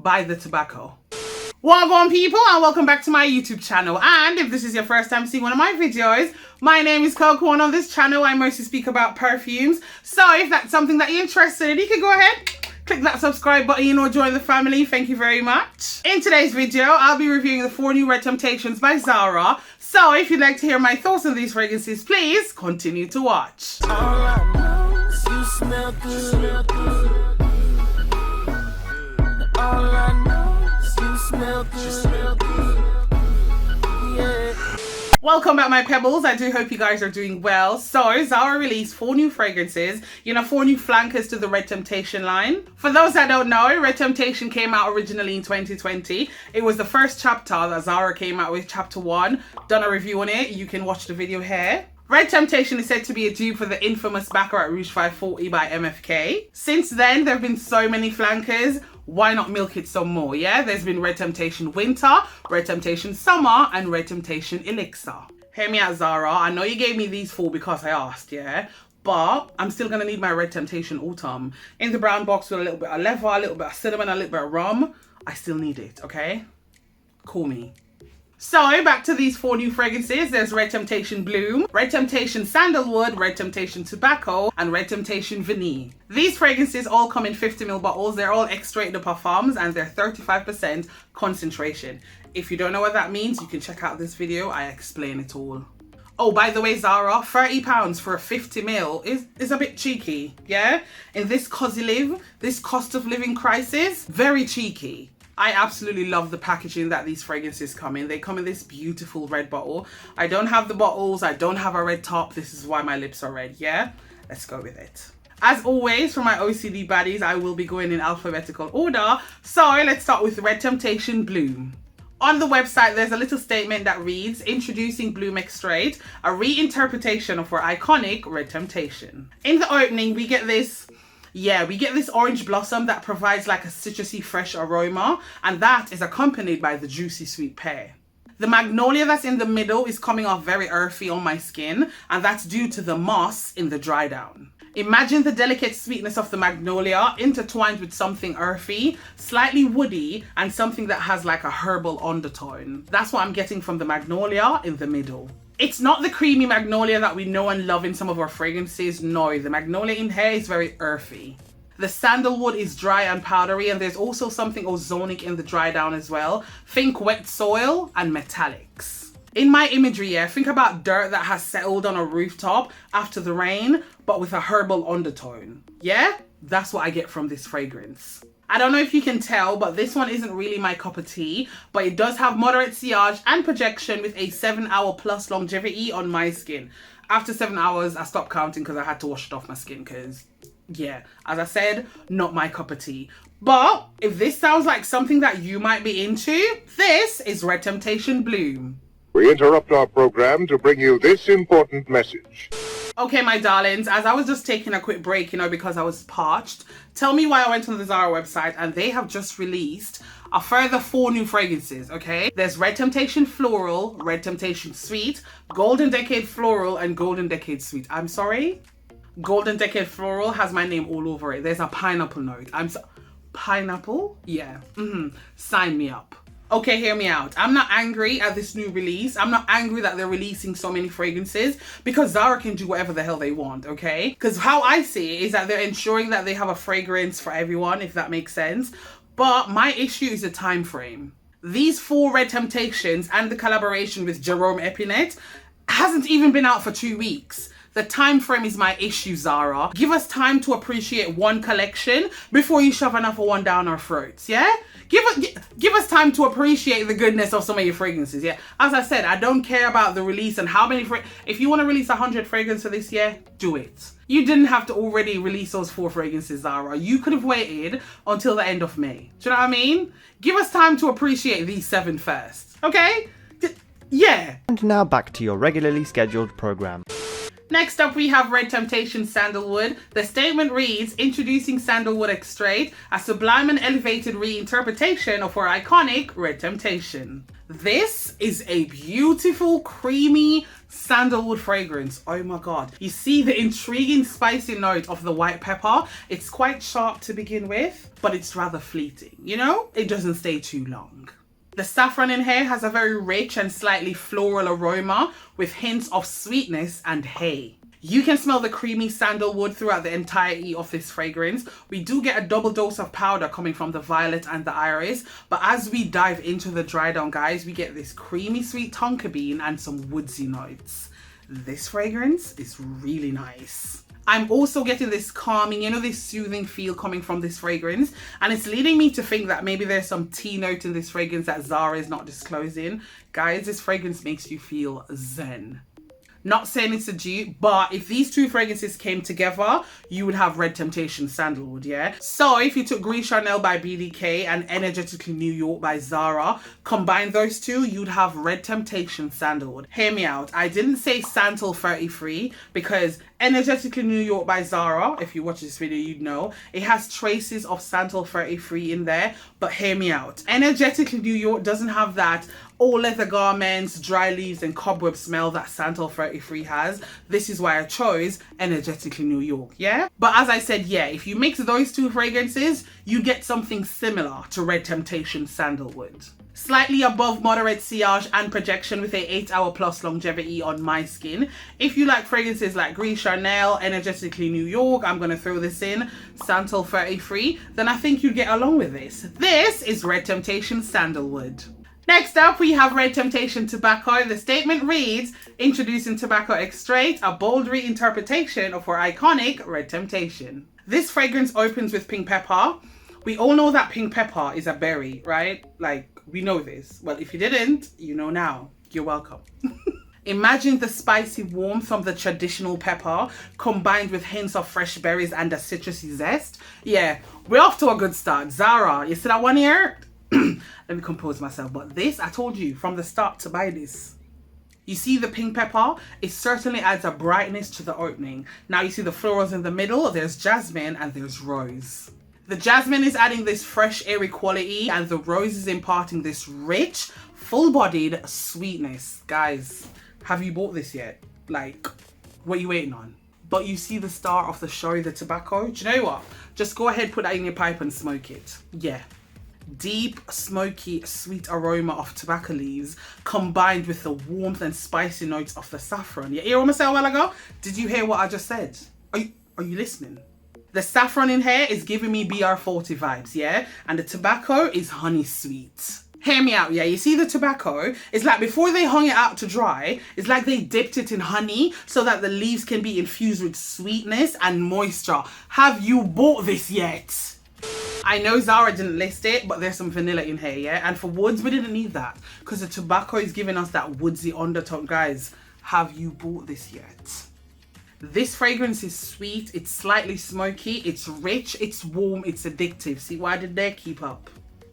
by the tobacco. Welcome people, and welcome back to my YouTube channel. And if this is your first time seeing one of my videos, my name is Coco, and on this channel I mostly speak about perfumes. So if that's something that you're interested in, you can go ahead, click that subscribe button or join the family. Thank you very much. In today's video, I'll be reviewing the 4 new Red Temptations by Zara. So if you'd like to hear my thoughts on these fragrances, please continue to watch. All I know is you smell good. All I know is you smell good. Yeah. Welcome back my pebbles. I do hope you guys are doing well. So Zara released 4 new fragrances, 4 new flankers to the Red Temptation line. For those that don't know, Red Temptation came out originally in 2020. It was the first chapter that Zara came out with, chapter 1. Done a review on it. You can watch the video here. Red Temptation is said to be a dupe for the infamous Baccarat Rouge 540 by MFK. Since then, there have been so many flankers. Why not milk it some more, yeah? There's been Red Temptation Winter, Red Temptation Summer, and Red Temptation Elixir. Hear me out, Zara. I know you gave me these 4 because I asked, yeah? But I'm still going to need my Red Temptation Autumn. In the brown box with a little bit of leather, a little bit of cinnamon, a little bit of rum. I still need it, okay? Call me. So, back to these 4 new fragrances. There's Red Temptation Bloom, Red Temptation Sandalwood, Red Temptation Tobacco, and Red Temptation Vanille. These fragrances all come in 50ml bottles. They're all Extrait de Parfums and they're 35% concentration. If you don't know what that means, you can check out this video. I explain it all. Oh, by the way, Zara, £30 for a 50ml is a bit cheeky, yeah? In this this cost of living crisis, very cheeky. I absolutely love the packaging that these fragrances come in. They come in this beautiful red bottle. I don't have the bottles. I don't have a red top. This is why my lips are red, yeah? Let's go with it. As always, for my OCD baddies, I will be going in alphabetical order. So let's start with Red Temptation Bloom. On the website, there's a little statement that reads, introducing Bloom Extrait, a reinterpretation of our iconic Red Temptation. In the opening, we get this orange blossom that provides like a citrusy fresh aroma, and that is accompanied by the juicy sweet pear. The magnolia that's in the middle is coming off very earthy on my skin, and that's due to the moss in the dry down. Imagine the delicate sweetness of the magnolia intertwined with something earthy, slightly woody, and something that has like a herbal undertone. That's what I'm getting from the magnolia in the middle. It's not the creamy magnolia that we know and love in some of our fragrances. No, the magnolia in here is very earthy. The sandalwood is dry and powdery, and there's also something ozonic in the dry down as well. Think wet soil and metallics. In my imagery, think about dirt that has settled on a rooftop after the rain, but with a herbal undertone. Yeah? That's what I get from this fragrance. I don't know if you can tell, but this one isn't really my cup of tea, but it does have moderate sillage and projection with a 7-hour plus longevity on my skin. After 7 hours, I stopped counting because I had to wash it off my skin because, yeah, as I said, not my cup of tea. But if this sounds like something that you might be into, this is Red Temptation Bloom. We interrupt our program to bring you this important message. Okay, my darlings, as I was just taking a quick break, because I was parched, tell me why I went on the Zara website and they have just released a further 4 new fragrances, okay? There's Red Temptation Floral, Red Temptation Sweet, Golden Decade Floral, and Golden Decade Sweet. I'm sorry? Golden Decade Floral has my name all over it. There's a pineapple note. Pineapple? Yeah. Sign me up. Okay, hear me out. I'm not angry at this new release. I'm not angry that they're releasing so many fragrances because Zara can do whatever the hell they want, okay? Because how I see it is that they're ensuring that they have a fragrance for everyone, if that makes sense. But my issue is the time frame. These 4 Red Temptations and the collaboration with Jerome Epinette hasn't even been out for 2 weeks. The time frame is my issue, Zara. Give us time to appreciate one collection before you shove another one down our throats, yeah? Give us time to appreciate the goodness of some of your fragrances, yeah? As I said, I don't care about the release and how many if you want to release 100 fragrances for this year, do it. You didn't have to already release those 4 fragrances, Zara. You could have waited until the end of May. Do you know what I mean? Give us time to appreciate these 7 first, okay? Yeah. And now back to your regularly scheduled program. Next up, we have Red Temptation Sandalwood. The statement reads, introducing Sandalwood Extrait, a sublime and elevated reinterpretation of our iconic Red Temptation. This is a beautiful, creamy sandalwood fragrance. Oh my God. You see the intriguing spicy note of the white pepper. It's quite sharp to begin with, but it's rather fleeting, you know? It doesn't stay too long. The saffron in here has a very rich and slightly floral aroma with hints of sweetness and hay. You can smell the creamy sandalwood throughout the entirety of this fragrance. We do get a double dose of powder coming from the violet and the iris, but as we dive into the dry down, guys, we get this creamy sweet tonka bean and some woodsy notes. This fragrance is really nice. I'm also getting this calming, you know, this soothing feel coming from this fragrance, and it's leading me to think that maybe there's some tea note in this fragrance that Zara is not disclosing. Guys, this fragrance makes you feel zen. Not saying it's a dupe, but if these two fragrances came together, you would have Red Temptation Sandalwood, yeah? So if you took Gris Charnel by BDK and Energetically New York by Zara, combine those two, you'd have Red Temptation Sandalwood. Hear me out. I didn't say Santal 33 because Energetically New York by Zara, if you watch this video, you'd know, it has traces of Santal 33 in there, but hear me out. Energetically New York doesn't have that all leather garments, dry leaves and cobweb smell that Santal 33 has. This is why I chose Energetically New York, yeah? But as I said, yeah, if you mix those two fragrances, you get something similar to Red Temptation Sandalwood. Slightly above moderate sillage and projection with a 8-hour plus longevity on my skin. If you like fragrances like Gris Charnel, Energetically New York, I'm going to throw this in, Santal 33, then I think you'd get along with this. This is Red Temptation Sandalwood. Next up, we have Red Temptation Tobacco. The statement reads, introducing Tobacco Extrait, a bold reinterpretation of our iconic Red Temptation. This fragrance opens with pink pepper. We all know that pink pepper is a berry, right? Like, we know this. Well, if you didn't, you know now. You're welcome. Imagine the spicy warmth from the traditional pepper combined with hints of fresh berries and a citrusy zest. Yeah, we're off to a good start. Zara, you see that one here? Let me compose myself. But this, I told you from the start to buy this. You see the pink pepper? It certainly adds a brightness to the opening. Now you see the florals in the middle. There's jasmine and there's rose. The jasmine is adding this fresh, airy quality, and the rose is imparting this rich, full-bodied sweetness. Guys, have you bought this yet? Like, what are you waiting on? But you see the star of the show, the tobacco? Do you know what? Just go ahead, put that in your pipe and smoke it. Yeah. Deep, smoky, sweet aroma of tobacco leaves combined with the warmth and spicy notes of the saffron. You hear what I said a while ago? Did you hear what I just said? Are you listening? The saffron in here is giving me BR40 vibes, yeah? And the tobacco is honey sweet. Hear me out, yeah? You see the tobacco? It's like before they hung it out to dry, it's like they dipped it in honey so that the leaves can be infused with sweetness and moisture. Have you bought this yet? I know Zara didn't list it, but there's some vanilla in here, yeah? And for woods, we didn't need that because the tobacco is giving us that woodsy undertone. Guys, have you bought this yet? This fragrance is sweet, it's slightly smoky, it's rich, it's warm, it's addictive. See what I did there? Keep up.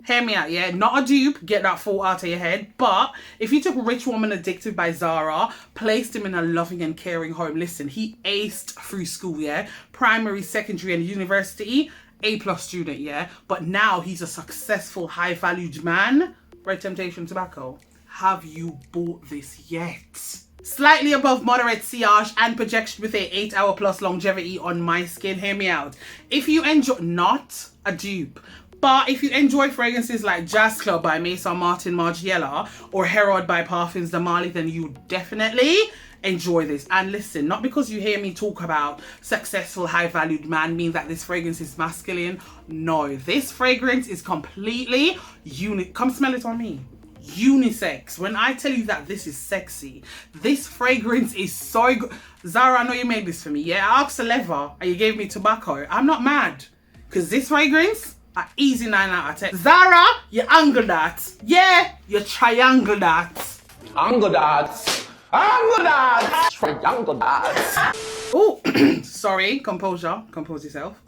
Hear me out, yeah? Not a dupe, get that thought out of your head. But if you took Rich Woman Addictive by Zara, placed him in a loving and caring home, listen, he aced through school, yeah? Primary, secondary and university, A+ student, yeah? But now he's a successful, high-valued man. Red Temptation Tobacco. Have you bought this yet? Slightly above moderate sillage and projection with a 8-hour plus longevity on my skin. Hear me out. If you enjoy, not a dupe, but if you enjoy fragrances like Jazz Club by Maison Martin Margiela or Herod by Parfums de Marly, then you definitely enjoy this. And listen, not because you hear me talk about successful, high-valued man mean that this fragrance is masculine. No, this fragrance is completely unique. Come smell it on me. Unisex. When I tell you that this is sexy, this fragrance is so good. Zara, I know you made this for me, yeah? I asked a leather and you gave me tobacco. I'm not mad because this fragrance, an easy 9 out of 10. Zara, you angle that. Yeah, you triangle that. Angle that. Angle that. Triangle that. Oh, sorry, composure. Compose yourself.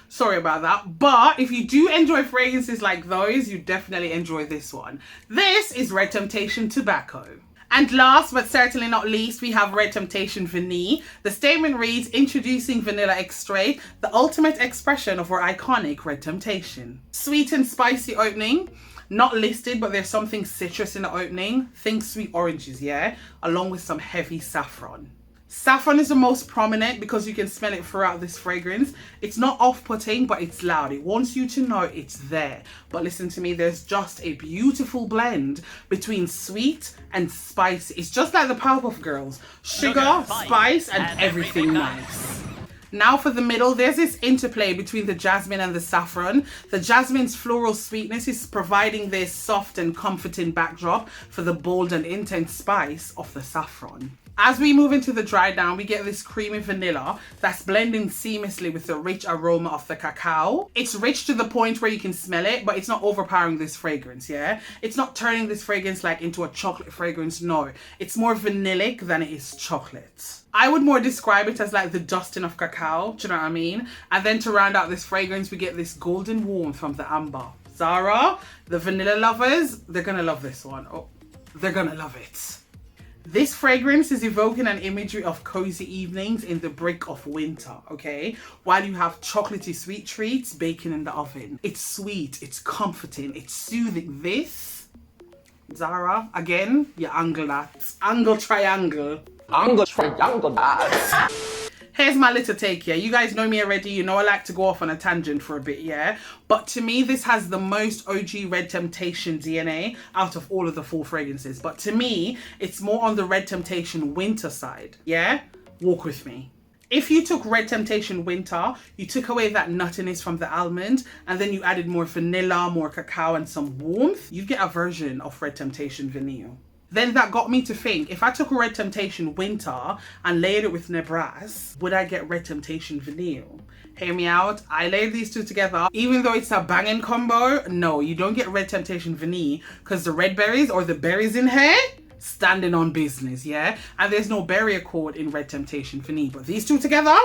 Sorry about that. But if you do enjoy fragrances like those, you definitely enjoy this one. This is Red Temptation Tobacco. And last but certainly not least, we have Red Temptation Vanille. The statement reads, introducing Vanilla Extrait, the ultimate expression of our iconic Red Temptation. Sweet and spicy opening. Not listed, but there's something citrus in the opening. Think sweet oranges, yeah? Along with some heavy saffron. Saffron is the most prominent because you can smell it throughout this fragrance. It's not off-putting, but it's loud. It wants you to know it's there. But listen to me, there's just a beautiful blend between sweet and spicy. It's just like the Powerpuff Girls. Sugar, spice, and everything nice. Now for the middle, there's this interplay between the jasmine and the saffron. The jasmine's floral sweetness is providing this soft and comforting backdrop for the bold and intense spice of the saffron. As we move into the dry down, we get this creamy vanilla that's blending seamlessly with the rich aroma of the cacao. It's rich to the point where you can smell it, but it's not overpowering this fragrance, yeah? It's not turning this fragrance like into a chocolate fragrance, no. It's more vanillic than it is chocolate. I would more describe it as like the dusting of cacao, do you know what I mean? And then to round out this fragrance, we get this golden warmth from the amber. Zara, the vanilla lovers, they're gonna love this one. Oh, they're gonna love it. This fragrance is evoking an imagery of cozy evenings in the brick of winter, okay? While you have chocolatey sweet treats baking in the oven. It's sweet, it's comforting, it's soothing. This, Zara, again, you angle that. Angle triangle. Angle triangle that. Here's my little take here. You guys know me already. You know I like to go off on a tangent for a bit, yeah? But to me, this has the most OG Red Temptation DNA out of all of the 4 fragrances. But to me, it's more on the Red Temptation winter side, yeah? Walk with me. If you took Red Temptation Winter, you took away that nuttiness from the almond, and then you added more vanilla, more cacao, and some warmth, you get a version of Red Temptation Vanille. Then that got me to think, if I took a Red Temptation Winter and layered it with Nebras, would I get Red Temptation Vanille? Hear me out. I layered these two together. Even though it's a banging combo, no, you don't get Red Temptation Vanille because the red berries or the berries in here, standing on business, yeah? And there's no berry accord in Red Temptation Vanille. But these two together,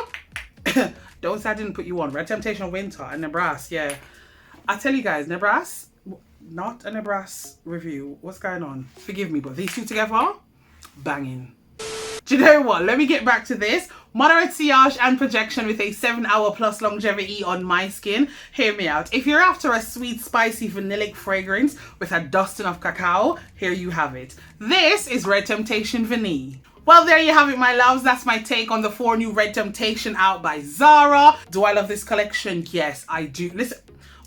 don't say I didn't put you on. Red Temptation Winter and Nebras, yeah. I tell you guys, Nebras, not a Nebras review. What's going on? Forgive me, but these two together, banging. Do you know what? Let me get back to this. Moderate sillage and projection with a 7-hour plus longevity on my skin. Hear me out. If you're after a sweet, spicy, vanillic fragrance with a dusting of cacao, here you have it. This is Red Temptation Vanille. Well, there you have it, my loves. That's my take on the 4 new Red Temptation out by Zara. Do I love this collection? Yes, I do. Listen.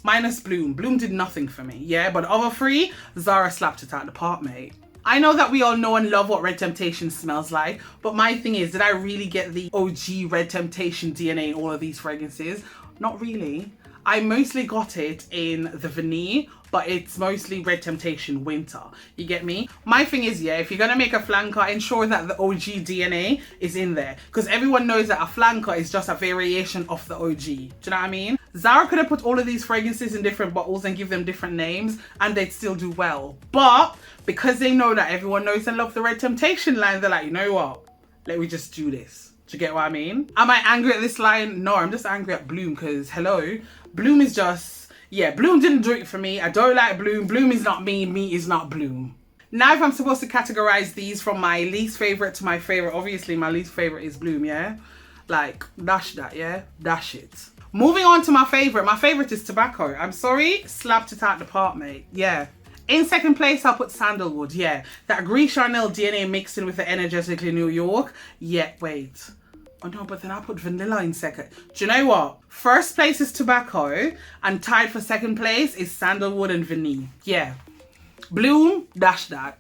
Minus Bloom. Bloom did nothing for me, yeah? But other 3, Zara slapped it out the park, mate. I know that we all know and love what Red Temptation smells like, but my thing is, did I really get the OG Red Temptation DNA in all of these fragrances? Not really. I mostly got it in the Vanille, but it's mostly Red Temptation Winter. You get me? My thing is, yeah, if you're gonna make a flanker, ensure that the OG DNA is in there. Because everyone knows that a flanker is just a variation of the OG. Do you know what I mean? Zara could have put all of these fragrances in different bottles and give them different names, and they'd still do well. But because they know that everyone knows and loves the Red Temptation line, they're like, you know what? Let me just do this. Do you get what I mean? Am I angry at this line? No, I'm just angry at Bloom because, hello, Bloom is just, yeah, Bloom didn't do it for me. I don't like Bloom. Bloom is not me. Me is not Bloom. Now, if I'm supposed to categorize these from my least favorite to my favorite, obviously my least favorite is Bloom, yeah? Like, dash that, yeah? Dash it. Moving on to my favorite is Tobacco. I'm sorry, slapped it out the park, mate. Yeah. In second place, I'll put Sandalwood, yeah. That Gris Charnel DNA mixed in with the Energetically New York. Yeah, wait. Oh no, but then I put Vanilla in second. Do you know what? First place is Tobacco, and tied for second place is Sandalwood and Vanille. Yeah. Bloom, dash that.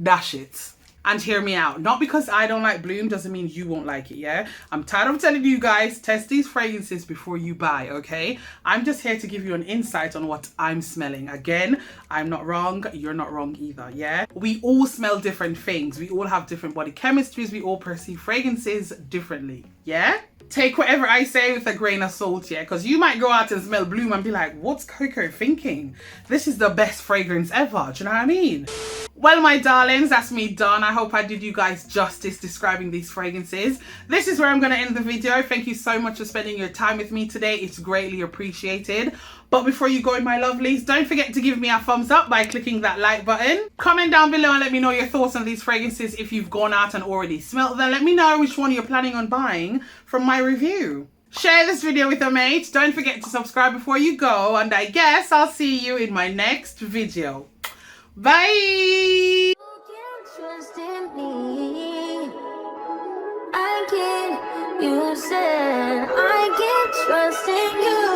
Dash it. And hear me out. Not because I don't like Bloom doesn't mean you won't like it, yeah? I'm tired of telling you guys, test these fragrances before you buy, okay? I'm just here to give you an insight on what I'm smelling. Again, I'm not wrong. You're not wrong either, yeah? We all smell different things. We all have different body chemistries. We all perceive fragrances differently, yeah? Take whatever I say with a grain of salt, yeah? Because you might go out and smell Bloom and be like, what's Coco thinking? This is the best fragrance ever. Do you know what I mean? Well, my darlings, that's me done. I hope I did you guys justice describing these fragrances. This is where I'm going to end the video. Thank you so much for spending your time with me today. It's greatly appreciated. But before you go, my lovelies, don't forget to give me a thumbs up by clicking that like button. Comment down below and let me know your thoughts on these fragrances. If you've gone out and already smelt them, let me know which one you're planning on buying from my review. Share this video with a mate. Don't forget to subscribe before you go. And I guess I'll see you in my next video. Bye! You can trust in me. I can. You said I can trust in you.